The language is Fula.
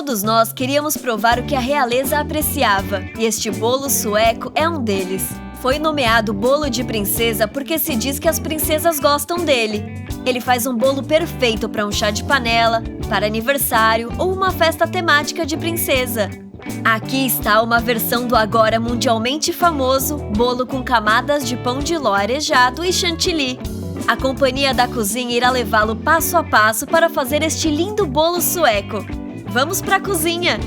Todos nós queríamos provar o que a realeza apreciava, e este bolo sueco é um deles. Foi nomeado bolo de princesa porque se diz que as princesas gostam dele. Ele faz um bolo perfeito para um chá de panela, para aniversário ou uma festa temática de princesa. Aqui está uma versão do agora mundialmente famoso bolo com camadas de pão de ló arejado e chantilly. A companhia da cozinha irá levá-lo passo a passo para fazer este lindo bolo sueco. Vamos para a cozinha!